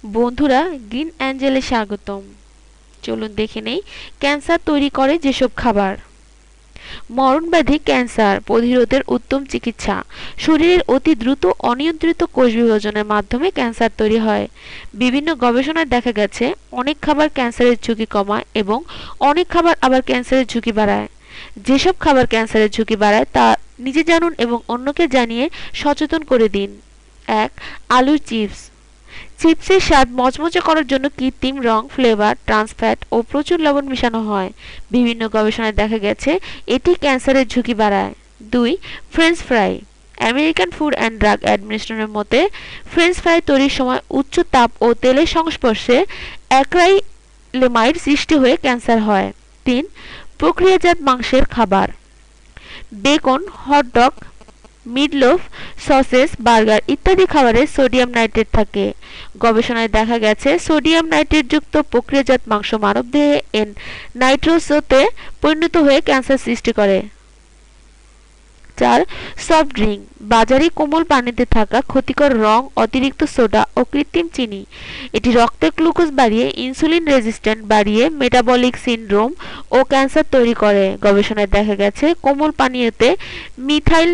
বন্ধুরা, গ্রিন অ্যাঞ্জেলে স্বাগতম। চলুন দেখে নেই ক্যান্সার তৈরি করে যেসব খাবার। মরণব্যাধি ক্যান্সার প্রতিরোধের উত্তম চিকিৎসা। শরীরের অতি দ্রুত অনিয়ন্ত্রিত কোষ বিভাজনের মাধ্যমে ক্যান্সার তৈরি হয়। বিভিন্ন গবেষণায় দেখা গেছে অনেক খাবার ক্যান্সারের ঝুঁকি কমায় এবং অনেক খাবার আবার ক্যান্সারের ঝুঁকি বাড়ায়। যেসব খাবার ক্যান্সারের ঝুঁকি বাড়ায় তা নিজে জানুন এবং অন্যকে জানিয়ে সচেতন করে দিন। ১. আলুর চিপস। চিপসের স্বাদ মচমচে করার জন্য কৃত্রিম রং, ফ্লেভার, ট্রান্স ফ্যাট ও প্রচুর লবণ মেশানো হয়। বিভিন্ন গবেষণায় দেখা গেছে এটি ক্যান্সারের ঝুঁকি বাড়ায়। ২. French fry. American food and drug অ্যাডমিনিস্ট্রেশনের মতে ফ্রেঞ্চ ফ্রাই তৈরির সময় উচ্চ তাপ ও তেলের সংস্পর্শে অ্যাক্রাইলেমাইড সৃষ্টি হয়ে ক্যান্সার হয়। ৩. প্রক্রিয়াজাত মাংসের খাবার। Beacon, hot dog, meatloaf, sausage, burger ইত্যাদি খাবারে সোডিয়াম নাইট্রেট থাকে। গবেষণায় দেখা গেছে সোডিয়াম নাইট্রেটযুক্ত প্রক্রিয়াজাত মাংস মানবদেহে নাইট্রোসোতে পরিণত হয়ে ক্যান্সার সৃষ্টি করে। ৪. Soft drink. বাজারে কোমল পানিতে থাকা ক্ষতিকর রং, অতিরিক্ত সোডা ও কৃত্রিম চিনি। এটি রক্তে গ্লুকোজ বাড়িয়ে ইনসুলিন রেজিস্ট্যান্স বাড়িয়ে মেটাবলিক সিনড্রোম ও ক্যান্সার তৈরি করে। গবেষণায় দেখা গেছে কোমল পানীয়তে মিথাইল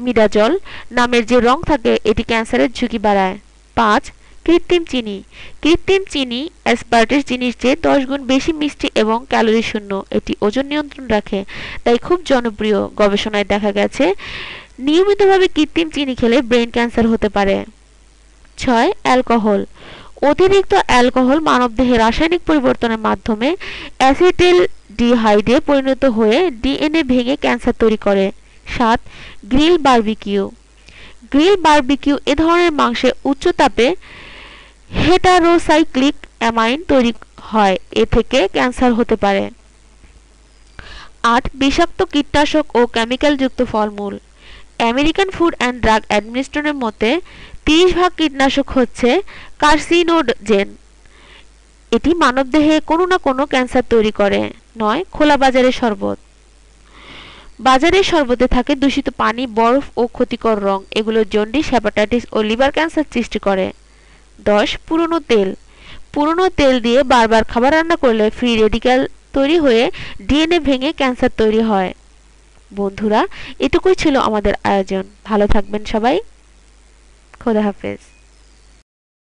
মিডাজল নামের যে রং থাকে এটি ক্যান্সারের ঝুঁকি বাড়ায়। ৫. কৃত্রিম চিনি। কৃত্রিম চিনি অ্যাসপার্টেস জিনিস চেয়ে 10 গুণ বেশি মিষ্টি এবং ক্যালোরি শূন্য। এটি ওজন নিয়ন্ত্রণ রাখে, তাই খুব জনপ্রিয়। গবেষণায় দেখা গেছে নিয়মিতভাবে কৃত্রিম চিনি খেলে ব্রেন ক্যান্সার হতে পারে। ৬. অ্যালকোহল। অতিরিক্ত অ্যালকোহল মানবদেহে রাসায়নিক পরিবর্তনের মাধ্যমে অ্যাসিটালডিহাইডে পরিণত হয়ে ডিএনএ ভেঙে ক্যান্সার তৈরি করে। ৭. Grill barbecue. গ্রিল বারবিকিউ এ ধরনের মাংসে উচ্চ তাপে হেটারোসাইক্লিক অ্যামাইন তৈরি হয়, এ থেকে ক্যান্সার হতে পারে। ৮. বিষাক্ত কীটনাশক ও কেমিক্যালযুক্ত ফলমূল। আমেরিকান ফুড অ্যান্ড ড্রাগ অ্যাডমিনিস্ট্রেশনের মতে 30% কীটনাশক হচ্ছে কার্সিনোজেন। এটি মানবদেহে কোনো না কোনো ক্যান্সার তৈরি করে। ৯. খোলা বাজারের শরবত। বাজারের শরবতে থাকে দূষিত পানি, বরফ ও ক্ষতিকর রং। এগুলো জন্ডিস, হেপাটাইটিস ও লিভার ক্যান্সার সৃষ্টি করে। ১০. পুরনো তেল। পুরনো তেল দিয়ে বারবার খাবার রান্না করলে ফ্রি রেডিক্যাল তৈরি হয়ে ডিএনএ ভেঙে ক্যান্সার তৈরি হয়। বন্ধুরা, এটুকুই ছিল আমাদের আয়োজন। ভালো থাকবেন সবাই। খোদা হাফেজ।